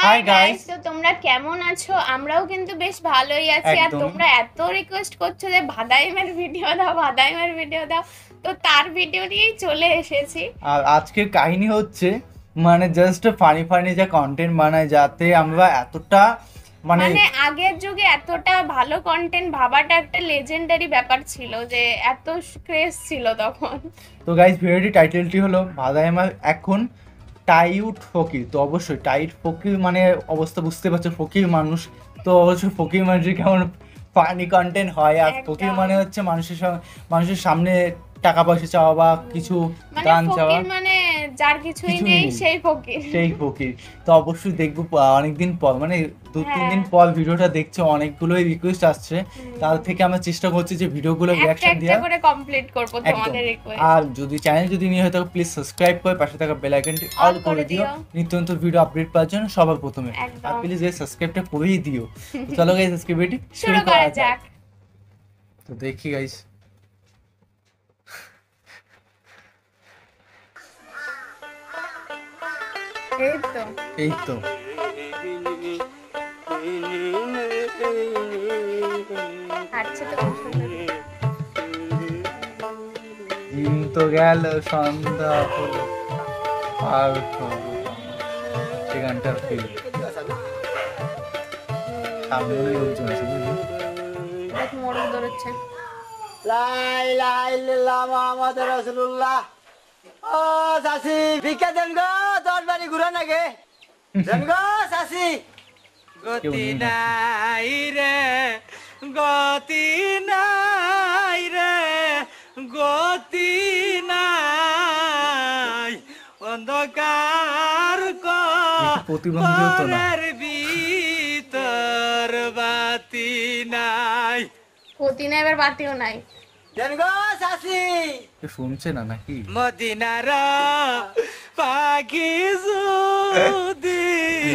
Hi guys, তো তোমরা কেমন আছো? আমরাও কিন্তু বেশ ভালোই আছি। আর তোমরা এত রিকোয়েস্ট করছো যে ভাদাইমের ভিডিও দাও, তো তার ভিডিও নিয়েই চলে এসেছি। আর আজকের কাহিনী হচ্ছে মানে জাস্ট ফানি ফানি যা কন্টেন্ট বানায়, যাতে আমরা এতটা মানে আগের যুগে এতটা ভালো কন্টেন্ট ভাবাটা একটা লেজেন্ডারি ব্যাপার ছিল, যে এত ক্রেজ ছিল তখন। তো গাইস, ভিডিওটি টাইটেলটি হলো ভাদাইমা এখন টাইট ফকির। তো অবশ্যই টাইট ফকির মানে অবস্থা বুঝতে পারছো, ফকির মানুষ। তো অবশ্যই ফকির মানুষের কেমন ফানি কন্টেন্ট হয়। আর ফকির মানে হচ্ছে মানুষের সামনে টাকা পয়সা চাওয়া বা কিছু দান চাওয়া, মানে যার কিছুই নেই সেই ফকির। তো অবশ্যই দেখবো অনেকদিন পর, মানে 2-3 দিন পর ভিডিওটা দেখছো, অনেকগুলোই রিকোয়েস্ট আসছে। তার থেকে আমরা চেষ্টা করছি যে ভিডিওগুলো রিঅ্যাকশন দেওয়া করে কমপ্লিট করব তোমাদের রিকোয়েস্ট। আর যদি চ্যানেল নিয়ে হয় তাহলে প্লিজ সাবস্ক্রাইব করে পাশে থাকা বেল আইকনটি অল করে দিও, নিত্য নতুন ভিডিও আপডেট পাওয়ার জন্য সবার প্রথমে। আর প্লিজ এই সাবস্ক্রাইবটা করেই দিও। তো চলো গাইস, আজকে ভিডিও শুরু করা যাক। তো দেখি গাইস, এই তো দিন তো গেল সন্ধ্যা হলো আর সে গানটার ফিল সামনে লোকজন আছে বুঝলি। মোড়ক ধরেছে। লা ইলাহা ইল্লাল্লাহ মুহাম্মাদুর রাসূলুল্লাহ। ও চাচি ভিক্ষা দেন গো, 10 বাড়ি ঘুরে নাগে দেন গো চাচি। গতি নাই রে, গতি নাই রে, গতি নাই, অন্ধকার করের ভিতর বাতি নাই, গতি নাই, এবার বাতিও নাই। দেন গো চাচি। শুনছে না নাকি? মদিনার পাখি যদি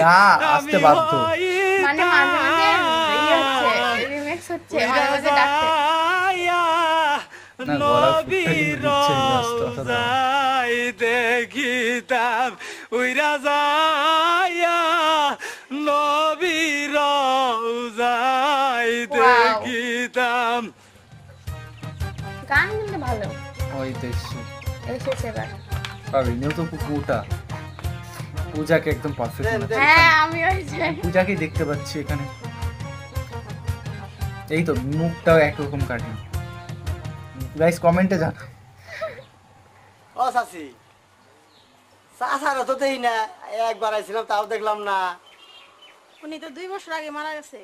না আসতে বাধ্য, মানে মাঝে মাঝে রিমিক্স হচ্ছে, মাঝে মাঝে ডাকছে। নবীর রওজায় দেখিতাম উইরা যাইয়া, নবীর রওজায় দেখিতাম। গান কিন্তু ভালো। ওই দেশ এসেছে এবার। পাবিনিও তো পূজাকে একদম পারফেক্ট। হ্যাঁ আমি ওই যে পূজাকে দেখতে পাচ্ছি এখানে। এই তো মুখটাও একরকম কাটে। গাইস কমেন্টে জানা। ও চাচি, চাচারা তো দেই না, একবার আইছিলাম তাও দেখলাম না। উনি তো 2 বছর আগে মারা গেছে।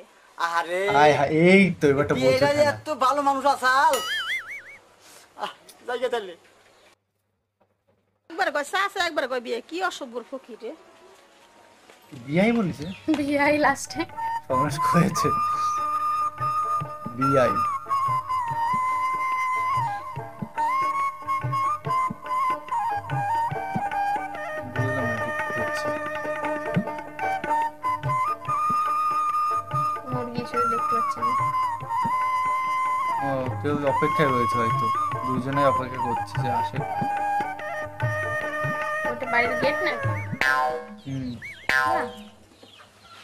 আরে হাই হাই, এই তো এবারটা বলতে এরা যে এত ভালো মানুষ আসাল। যাইগে তাইলে একবার কই চাচা, একবার কই বিয়ে, কি অসভ্যর ফকির রে। বিআই বলেছে, বিআই লাস্টে সমাজ করেছে বিআই। মুরগি শুধু দেখতে পাচ্ছেন। ও কেউ অপেক্ষায় রয়েছে, হয়তো দুইজনেই অপেক্ষা করছে যে আসে। ওটা বাড়ির গেট না?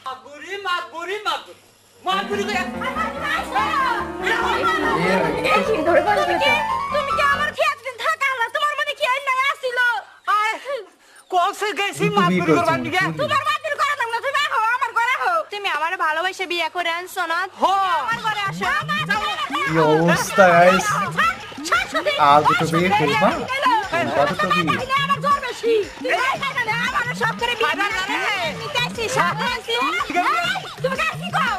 মাগুরি মাগুরি মাগুরি মাগুরি ধরে বলছো তো? তুমি কি আমার খেত দিন থাকালা? তোমার মানে কি আইন না আসিল? কোসে গেছি মাগুরি করবার নিগে। তোমার বাতিল করা দাম না, তুমি আহো আমার ঘরে আহো। তুমি আমার ভালোবাসে বিয়ে করে আনছো না? আমার ঘরে আসো। কি অবস্থা গাইস, আর দুটো বিয়ে করবা? কত তো বিয়ে? আমার জ্বর বেশি। আমার সব করে বিয়ে করে নিতেছি সাথে। তুমি কি কও?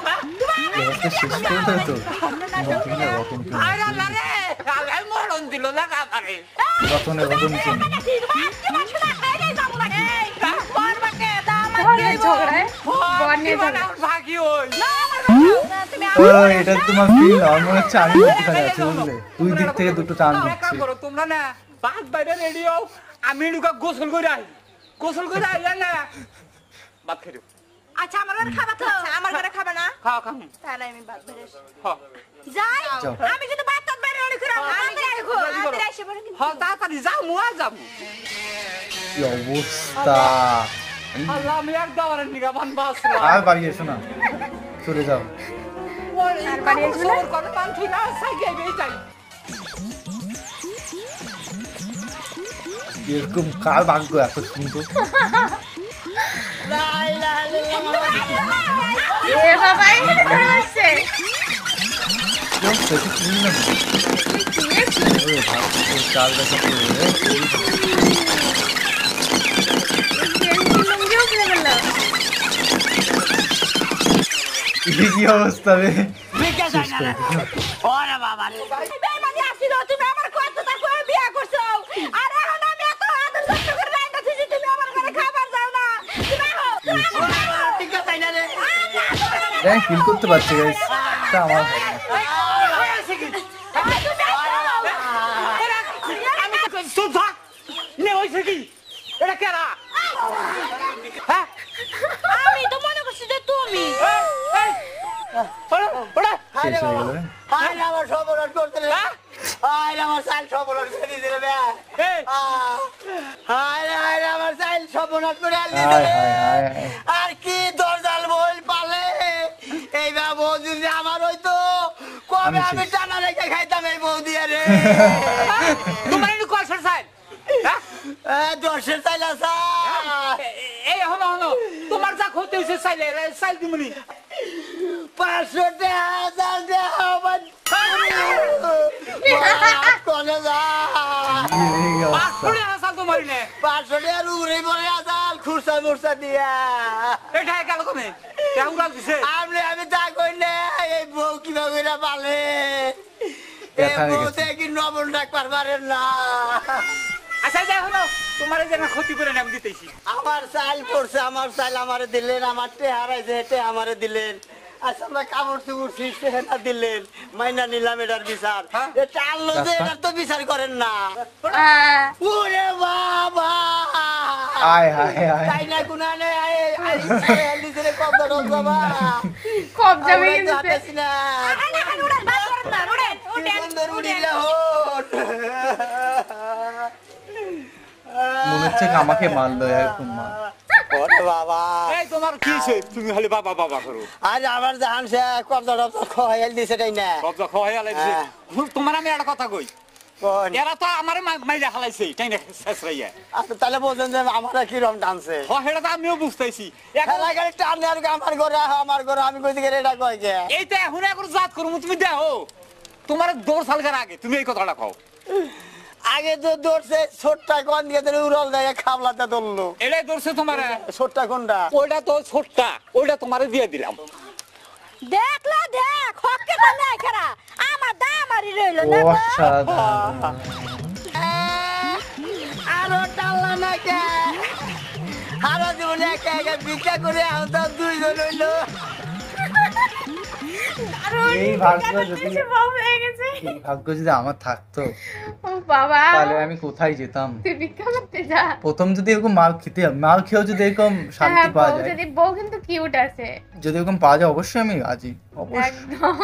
শেষ করতে তো আরে আরে আরে মরণ দিল না কারে। রতনের রতন চিনি। ভাগি হই। এটা তোমার ফিল নয়, মনে হচ্ছে আমি মধ্যখানে আছি বুঝলে। দুই দিক থেকে দুটো টান দিচ্ছে। তোমরা না বাদ বাইরে রেডি হও, আমি লুকা গোসল করে আই, গোসল করে আই না বাদ খেলো। আচ্ছা আমার ঘরে খাবা তো? আমার ঘরে খাবে না? খাও খাও। তাহলে আমি বাদ বেরে হ্যাঁ যাই। আমি কিন্তু বাদ তো বেরে অনেক করে আমি রাখো, আমি রাইছে পরে কিন্তু। হ্যাঁ তাড়াতাড়ি যাও, মুয়া যাবো। কি অবস্থা, আল্লাহ আমি এক দাওয়ারের নিগা বান বাসলাম আর বাড়ি এসো না, চলে যাও। আর বাড়ি আসবে না? ওর কথা মান ঠিক না সাইকেল বেচাই এরকম কার ভাগ্য এত সুন্দর। এ বাবা এই করে আসছে কেউ সেটা কিনল না। ওরে ভাগ্য, চাল দেখা পড়ে রে। লুঙ্গিও কিনে ফেললো কি অবস্থা রে? ভিক্ষা চাই না রে। ওরে বাবা রে। বেইমানি আসিল, তুমি আমার কতটা করে বিয়া করছো আর এখন আমি এত আদর যত্ন করে রাখতেছি যে তুমি আমার ঘরে খাবার দাও না। তুমি আহো, তুমি আহো। ওরে বাবা, ভিক্ষা চাই না রে। যাই ফিল করতে পারছি গাইস, এটা আমার ভাগ্য। আমি তো কই সুধা নে হইছে কি এটা কেরা হ্যাঁ আমি তো মনে করছি যে তুমি। ওড়া শেষ হয়ে গেল রে। হায় রে, আমার সর্বনাশ করতে রে। হায় রে, আমার চাইল সর্বনাশ করে দিছে রে বে। এই হায় রে, আমার চাইল সর্বনাশ করে আনলি হায় রে। হায় হায় হায়। আর কি দরজাল বইল পালে এইবার বৌদি যে আমার হইতো কবে আমি শেষ। টানা রেখে খাইতাম এই বৌদি রে। তোমার এনে কলসার সাইড হ্যাঁ দর্শের চাইল আসা এই হলো হলো তোমার যা ক্ষতি হইছে সাইলে সাইল দিমুনি 500 টাকা 1000 টাকা আমার কোনে যা এই অবস্থা। পাঁচশো টাকা সাল তোমার নে 500 টাকার উড়ে পড়ে আসাল খুরসা মুরসা দিয়া এটা গেল কোনে কেমন লাগ দিছে আমি তা কই না এই বউ কিভাবে না পালে এই ব্যথা হয়ে বউতে কি নবল ডাক পারবারেন না আচ্ছা যাই হলো তোমার এই যে না ক্ষতি করে নাম দিতেছি আমার চাইল পড়ছে আমার চাইল আমারে দিলেন আমার টে হারাইছে হেটে আমারে দিলেন আচ্ছা আমরা কাপড় চুপড় ছিঁড়ছে না দিলেন মাইনা নিলাম এটার বিচার হ্যাঁ? এটা আনলো যে এটার তো বিচার করেন না আহ, ওরে বাবা আয় হায় হায়। তাই না গুনা নেই দিছে কত বাবা কবজা আমরা ভেঙে তো দিছে হাঁটাছি না এখন উড়েন, বাদ করেন না, উড়েন, কি উড়েন, সুন্দর উড়েন। উড়িলা হোট মনে হচ্ছে কি আমাকে মারলো এরকম মার। ওরে বাবা এই তোমার কি হইছে তুমি খালি বাবা বাবা করো আজ আমার জাহান সে কবজা টবজা খাইল দিছে তাই না কবজা খাওয়াই আলাইছে তোমার আমি একটা কথা কই কোন এরা তো আমারে মাইরা হালাইছে তাই না শেষ রাইয়া আপনি তাহলে বলছেন যে আমার কিরম টানছে হ সেটা তো আমিও বুঝতেছি খেলা গাড়ি টানে আর আমার ঘরে আমি কইতে গেলে এটা কয় কে এইটা এখন এখন জাত করবো তুমি দেখো তোমার দৌড় সালকার আগে তুমি এই কথাটা খাও আগে তো দৌড়ছে ছোট্টা কোন দিয়ে ধরে উড়ল দেয় খাবলাতে ধরলো এটাই দৌড়ছে তোমার ছোট্টা কোনটা ওইটা তো ছোটটা ওইটা তোমারে দিয়ে দিলাম দেখলা দেখ, হককে তো নাই খারা। আমার দামারি রইলো না গো। অসাধারণ। আরো টানলা না কে আরো জীবনে একা একা ভিক্ষা করে আহতাম 2 জন হইলো এই ভাগ্য যদি কিছু বউ হয়ে গেছে এই ভাগ্য যদি আমার থাকতো ও বাবা তাহলে আমি কোথায় যেতাম। তুই ভিক্ষা করতে যা প্রথম যদি এরকম মাল খেতে মাল খেয়েও যদি এরকম শান্তি হ্যাঁ, পাওয়া বউ যায়, যদি বউ কিন্তু কিউট আছে যদি এরকম পাওয়া যায় অবশ্যই আমি রাজি অবশ্যই। একদম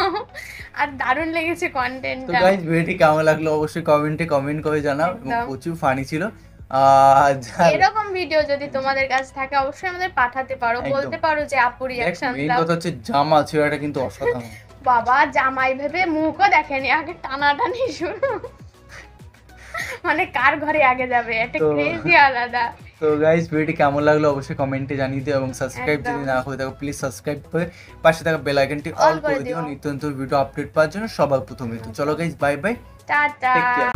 আর দারুণ লেগেছে তো কন্টেন্টটা গাইজ ভিডিওটি কেমন লাগলো অবশ্যই কমেন্টে কমেন্ট করে জানাও এবং একদম। প্রচুর ফানি ছিল। এরকম ভিডিও যদি তোমাদের কাছে থাকে অবশ্যই আমাদের পাঠাতে পারো একদম। বলতে পারো যে আপু রিঅ্যাকশন মেইন দাও কথা হচ্ছে জামা ছেলেটা কিন্তু অসাধারণ। বাবা জামাই ভেবে মুখও দেখেনি আগে টানাটানি শুরু মানে কার ঘরে আগে যাবে এটা তো- ক্রেজি আলাদা তো গাইজ ভিডিওটি কেমন লাগলো অবশ্যই কমেন্টে জানিয়ে দিও এবং সাবস্ক্রাইব যদি একদম। না করে থাকো প্লিজ সাবস্ক্রাইব করে পাশে থাকা বেল আইকনটি All অল করে করে দিও দিও। নিত্য নতুন ভিডিও আপডেট পাওয়ার জন্য সবার প্রথমে। তো চলো guys bye bye, tata take care.